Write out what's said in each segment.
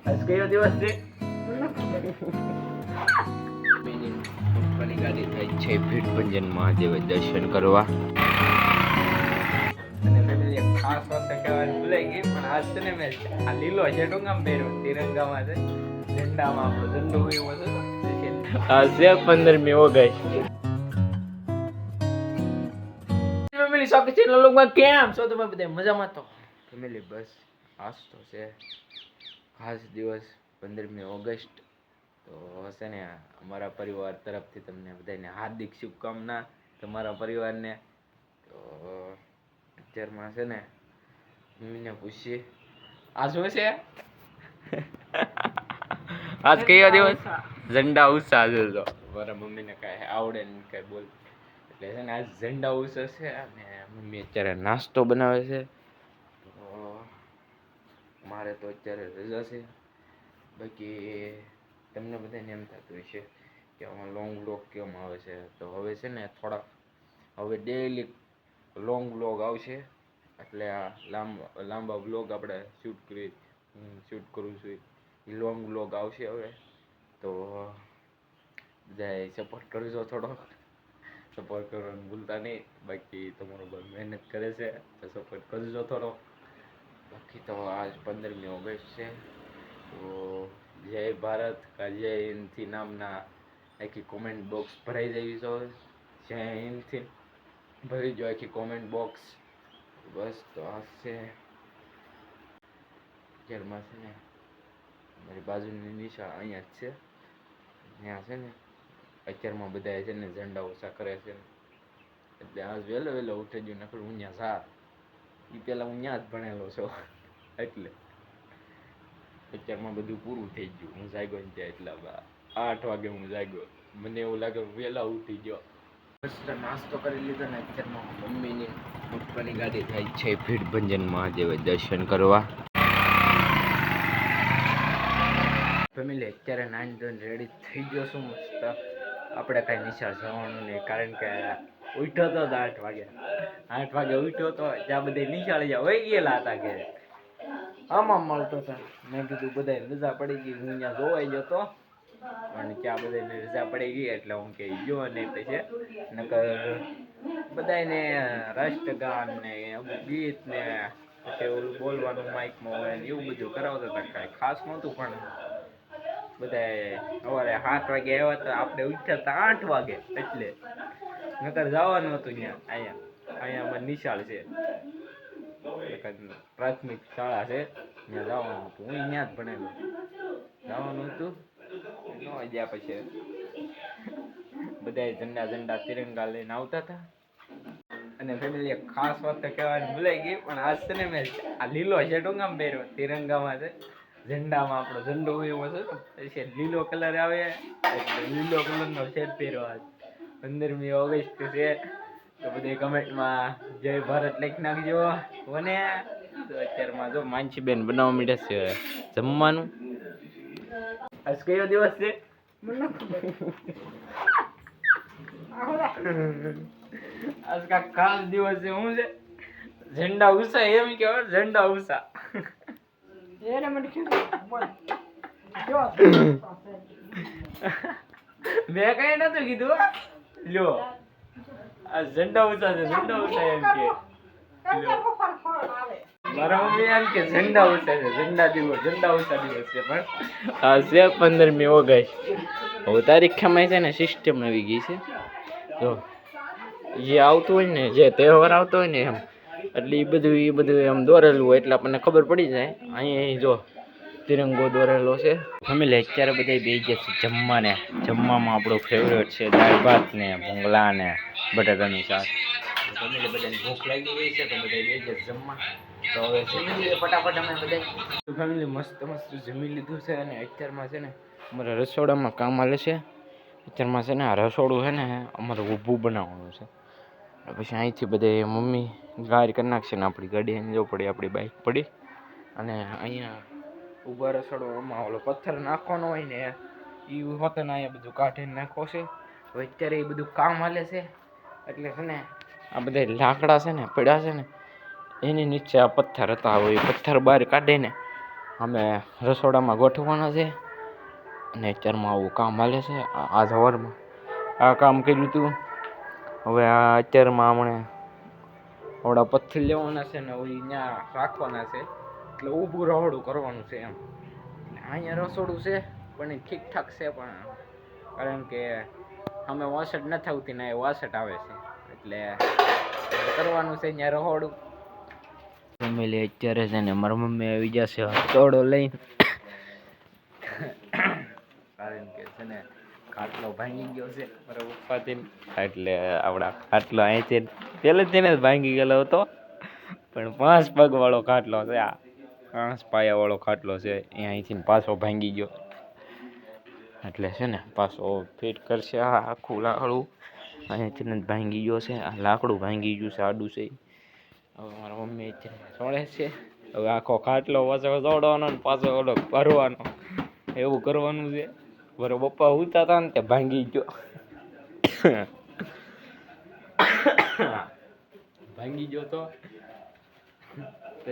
આજ કયો દિવસ છે? મગફળી ગાડી થાય છે ભીડભંજન મહાદેવ દર્શન કરવા. અને ફેમિલી એક ખાસ વાત કહેવાની ભૂલાઈ ગઈ, પણ આજ છે ને મેં આ લીલો ઝેટુંગામ પહેર્યો તિરંગામાં છે, ઝંડામાં આપણો ઝંડો એવો છે. આ છે 15મી ઓગસ્ટ. ફેમિલી સ્વાગત છે લોગમાં. કેમ છો તમે બધા? મજામાં? તો ફેમિલી બસ આજ તો છે ખાસ દિવસ 15મી ઓગસ્ટ. તો હશે ને અમારા પરિવાર તરફથી તમને બધાને હાર્દિક શુભકામના, તમારા પરિવારને. તો અત્યારમાં છે ને મમ્મીને પૂછીએ આ શું છે. આજ કયો દિવસ? ઝંડા ઉત્સવ છે. તો મારા મમ્મીને કાંઈ આવડે ને કાંઈ બોલ એટલે છે ને આજ ઝંડા ઉત્સવ છે. અને મમ્મી અત્યારે નાસ્તો બનાવે છે. તો મારે તો અત્યારે રજા છે. બાકી તમને બધાને એમ થતું હોય છે કે આમાં લોંગ વ્લોગ કેમ આવે છે. તો હવે છે ને થોડાક હવે ડેઈલી લોંગ વ્લોગ આવશે. એટલે આ લાંબા વ્લોગ આપણે શૂટ કરું છું. એ લોંગ વ્લોગ આવશે હવે. તો બધાય સપોર્ટ કરજો, થોડો સપોર્ટ કરવાનું ભૂલતા નહીં. બાકી તમારો ભાઈ મહેનત કરે છે તો સપોર્ટ કરજો થોડો. બાકી તો આજ 15મી ઓગસ્ટ છે. તો જય ભારત કા જય હિન્દથી નામના આખી કોમેન્ટ બોક્સ ભરાઈ જવી જોઈએ. જય હિન્દથી ભરી જો આખી કોમેન્ટ બોક્સ. બસ તો આ છે અત્યારમાં છે ને મારી બાજુની નિશા અહીંયા જ છે. ત્યાં છે ને અત્યારમાં બધા છે ને ઝંડા ઓછા કરે છે. એટલે આજ વહેલો વહેલો ઉઠી ગયો, નકર હું ત્યાં જા એ પહેલાં હું ત્યાં જ ભણેલો છું. એટલે અત્યારમાં બધું પૂરું થઈ ગયું. હું જાગ્યો ને ત્યાં એટલા 8 વાગે હું જાગ્યો. મને એવું લાગે વહેલા ઉઠી ગયો. મસ્ત નાસ્તો કરી લીધો ને અત્યારમાં મમ્મીની મગફળી ગાડી થાય છે ભીડભંજન મહાદેવ દર્શન કરવા. ફેમિલી અત્યારે નાઈન ધોઈને રેડી થઈ ગયો છું મસ્ત. આપણે કાંઈ નિશાળ જવાનું નહીં, કારણ કે ઉઠ્યો તો 8 વાગે. 8 વાગે ઉઠ્યો તો ત્યાં બધા નિશાળ જ્યાં વહી ગયેલા હતા ઘરે. આમાં મળતો હતા. મેં કીધું બધા રજા પડી ગઈ, હું ત્યાં જોવાઈ ગયો તો. અને ત્યાં બધાને રજા પડી ગઈ એટલે હું કે ગયો નહીં. પછી નકર બધાને રાષ્ટ્રગાન ને ગીત ને પછી ઓલું બોલવાનું માઇકમાં હોય ને એવું બધું કરાવતા હતા. કાંઈ ખાસ નહોતું, પણ બધા સવારે 7 વાગે આવ્યા હતા. આપણે ઉઠ્યા હતા 8 વાગે. એટલે નકર જવાનું હતું ત્યાં. અહીંયા અમારી નિશાળ છે, પ્રાથમિક શાળા છે, ત્યાં જવાનું હતું. હું ત્યાં જ ભણેલો. જવાનું હતું ન ગયા. પછી બધા ઝંડા તિરંગા લઈને આવતા હતા. અને ફેમિલી એક ખાસ વાત તો કહેવાની ભૂલાઈ ગઈ, પણ આજ છે ને મેં આ લીલો ઝેટુંગામ પહેર્યો તિરંગામાં છે, ઝંડામાં આપણો ઝંડો એવો છે. પછી લીલો કલર આવે એટલે લીલો કલરનો શર્ટ પહેર્યો આજ 15મી ઓગસ્ટ છે. તો બધી કમેન્ટમાં જય ભારત લખી નાખજો. કોને તો અત્યારમાં જો માનસીબેન બનાવવા માંડ્યા છે જમવાનું. આજ કયો દિવસ છે? આજ કા ખાસ દિવસ છે. શું છે? ઝંડા ઉષા એમ કહેવાય. ઝંડા ઉષા મેં કઈ નતું કીધું. લ્યો આ ઝંડા ઉષા છે. ઝંડા ઉષા એમ કે મારા મમ્મી એમ કે ઝંડા ઉષા છે. ઝંડા ઉષા દિવસ છે. પણ આ છે 15મી ઓગસ્ટ. હવે તારીખમાં છે ને સિસ્ટમ આવી ગઈ છે. તો જે આવતું હોય ને, જે તહેવાર આવતો હોય ને એમ, એટલે એ બધું એમ દોરેલું હોય એટલે આપણને ખબર પડી જાય. અહીંયા જો તિરંગો દોરેલો છે. ફેમિલી અત્યારે બધા બે ગયા છે જમવાને. જમવામાં આપણું ફેવરેટ છે દાળ ભાત ને ભૂંગળા ને બટાકાનું શાક. ફેમિલી બધાને ભૂખ લાગી ગઈ છે તો બધા બે ગયા જમવા. તો હવે જમી લઈએ ફટાફટ અમે બધા. તો ફેમિલી મસ્ત જમી લીધું છે. અને અત્યારમાં છે ને અમારા રસોડામાં કામ હાલે છે. અત્યારમાં છે ને આ રસોડું છે ને અમારે ઊભું બનાવવાનું છે. પછી અહીંથી બધે મમ્મી ગાડી કરી નાખશે ને આપણી ગાડી અહીં જવું પડે, આપણી બાઇક પડી. અને અહીંયા ઊભા રસોડામાં ઓલો પથ્થર નાખવાનો હોય ને એ હોતે ને અહીંયા બધું કાઢીને નાખો છે. હવે અત્યારે એ બધું કામ હાલે છે. એટલે છે ને આ બધા લાકડા છે ને પડ્યા છે ને એની નીચે આ પથ્થર હતા. હવે એ પથ્થર બહાર કાઢીને અમે રસોડામાં ગોઠવવાના છે અને અત્યારમાં આવું કામ હાલે છે. આ સવારમાં આ કામ કર્યું હતું. હવે આ અત્યારમાં હમણે આવડા પથ્થર લેવાના છે ને ઓલી ત્યાં રાખવાના છે, એટલે ઊભું રહોડું કરવાનું છે એમ. અહીંયા રસોડું છે પણ એ ઠીકઠાક છે, પણ કારણ કે અમે વાસટ નથી આવતી ને એ વાસટ આવે છે, એટલે કરવાનું છે ત્યાં રહોડું. ફેમિલી અત્યારે છે ને મારા મમ્મી આવી જશે હથોડો લઈને, કારણ કે છે ને ખાટલો ભાંગી ગયો છે મારા પપ્પાથી, એટલે આપણા ખાટલો અહીંથી પહેલેથી ને ભાંગી ગયેલો હતો, પણ 5 પગ વાળો ખાટલો છે. આ 5 પાયા વાળો ખાટલો છે, એ અહીંથી પાછો ભાંગી ગયો, એટલે છે ને પાછો ફિટ કરશે. આ આખું લાકડું અહીંથી જ ભાંગી ગયો છે, આ લાકડું ભાંગી ગયું છે, આડું છે. હવે મારા મમ્મી સોળે છે. હવે આખો ખાટલો પાછો દોડવાનો ને પાછો ઓલો ભરવાનો, એવું કરવાનું છે. મારા પપ્પા ઉતા હતા ને તે ભાંગી ગયો, ભાંગી ગયો તો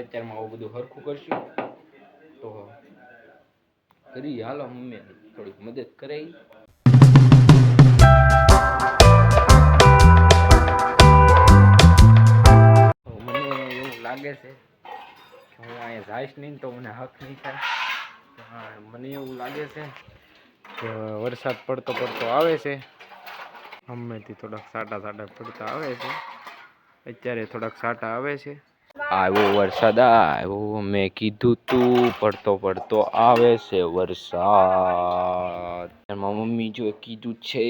અત્યારમાં આવું બધું સરખું કરશું તો કરી. હાલો મમ્મી થોડીક મદદ કરે. લાગે છે કે હું અહીંયા જઈશ નહીં તો મને હક નહીં થાય. મને એવું લાગે છે કે વરસાદ પડતો આવે છે, હમણાંથી થોડાક સાટા પડતા આવે છે. અત્યારે થોડાક સાટા આવે છે. આવ્યો વરસાદ આવ્યો, મેં કીધું તું પડતો આવે છે વરસાદ. એમાં મમ્મી જો કીધું છે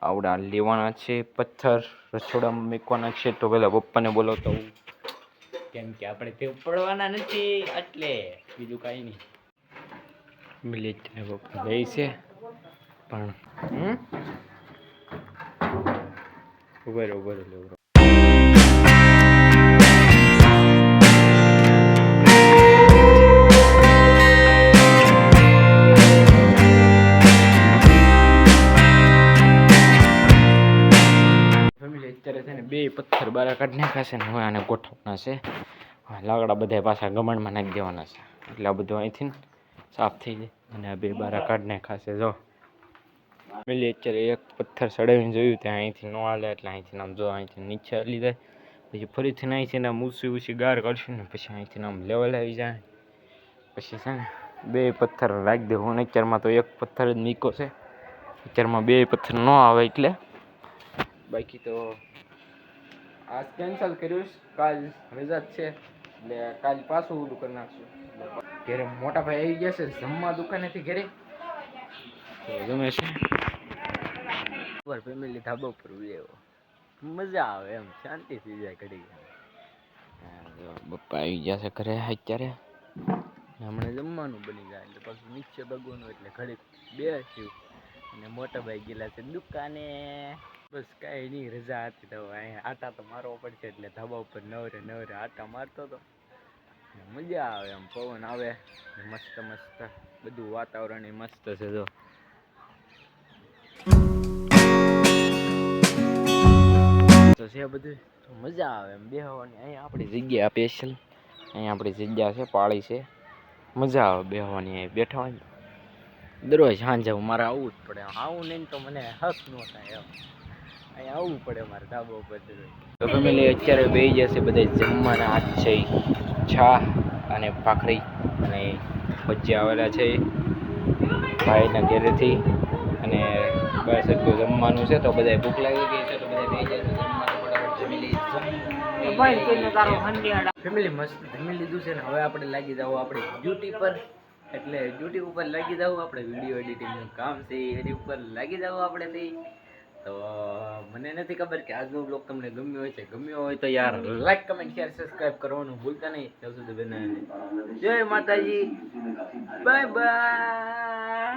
આવડા લેવાના છે પથ્થર, રસોડામાં મૂકવાના છે. તો પેલા પપ્પાને બોલાવતો હું, કેમ કે આપણે તે પડવાના નથી, એટલે બીજું કાંઈ નહીં. મિલી પપ્પા ગઈ છે પણ ઉભર લેવું. અત્યારે છે ને 2 પથ્થર બારા કાઢી નાખ્યા છે ને હવે આને ગોઠવવાના છે. લાકડા બધા પાછા ગમણમાં નાખી દેવાના છે, એટલે આ બધું અહીંથી સાફ થઈ જાય. અને આ 2 બારા કાઢી નાખ્યા છે. જો પેલી અત્યારે એક પથ્થર ચડાવીને જોયું ત્યાં અહીંથી ન હાલે, એટલે અહીંથી આમ જો અહીંથી નીચે હાલી જાય, પછી ફરીથી અહીંથી આમ ઊંચી ગાર કરશું ને પછી અહીંથી આમ લેવલ આવી જાય. પછી છે ને 2 પથ્થર રાખી દેવું. અને અત્યારમાં તો 1 પથ્થર જ મીકો છે, અત્યારમાં 2 પથ્થર ન આવે એટલે. બાકી તો આજ કેન્સલ કર્યું, કાલ રજા છે એટલે કાલ પાછું ઓલું કરી નાખશું. ઘરે મોટા ભાઈ આવી ગયા છે જમવા દુકાનેથી ઘરે, ગમે છે ફેમિલી ધાબા ઉપર આવ્યો, મજા આવે એમ, શાંતિ થઈ જાય ઘડી. પપ્પા આવી ગયા છે ઘરે અત્યારે, હમણાં જમવાનું બની જાય એટલે પાછું નીચે બગવાનું, એટલે ઘડી બેસ્યું. અને મોટા ભાઈ ગયેલા છે દુકાને. બસ કાંઈ નહીં, રજા હતી તો અહીંયા આટા તો મારવો પડશે, એટલે ધાબા ઉપર નવરે આટા મારતો હતો. મજા આવે એમ, પવન આવે મસ્ત બધું વાતાવરણ મસ્ત છે. જો તો છે બધું મજા આવે એમ બેહવાની. અહીંયા આપણી જગ્યા સ્પેશિયલ, અહીંયા આપણી જગ્યા છે પાળી છે, મજા આવે બેહવાની. અહીં બેઠવાની દરરોજ સાંજે મારે આવવું જ પડે, આવું નહીં તો મને હક ન થાય એમ. અહીંયા આવવું પડે મારે ધાબા ઉપર. તો ફેમિલી અત્યારે બેસી જશે બધા જમવાના. હાથ છે ચા અને ભાખરી અને ભજીયા આવેલા છે ભાઈના ઘરેથી, અને બસ એટલું જમવાનું છે. તો બધા ભૂખ લાગી ગઈ છે તો બધા બેસી જશે ફેમિલી મસ્ત જમી લીધું છે ને હવે આપણે લાગી જાવ આપણી ડ્યુટી પર. એટલે ડ્યુટી ઉપર લાગી જાવ, આપણે વિડીયો એડિટિંગનું કામ છે એની ઉપર લાગી જાવ આપણે. તો મને નથી ખબર કે આજનો બ્લોગ તમને ગમ્યો હોય છે. ગમ્યો હોય તો યાર લાઈક કમેન્ટ શેર સબસ્ક્રાઈબ કરવાનું ભૂલતા નહીં. ત્યાં સુધી બધાને જય માતાજી, બાય બાય.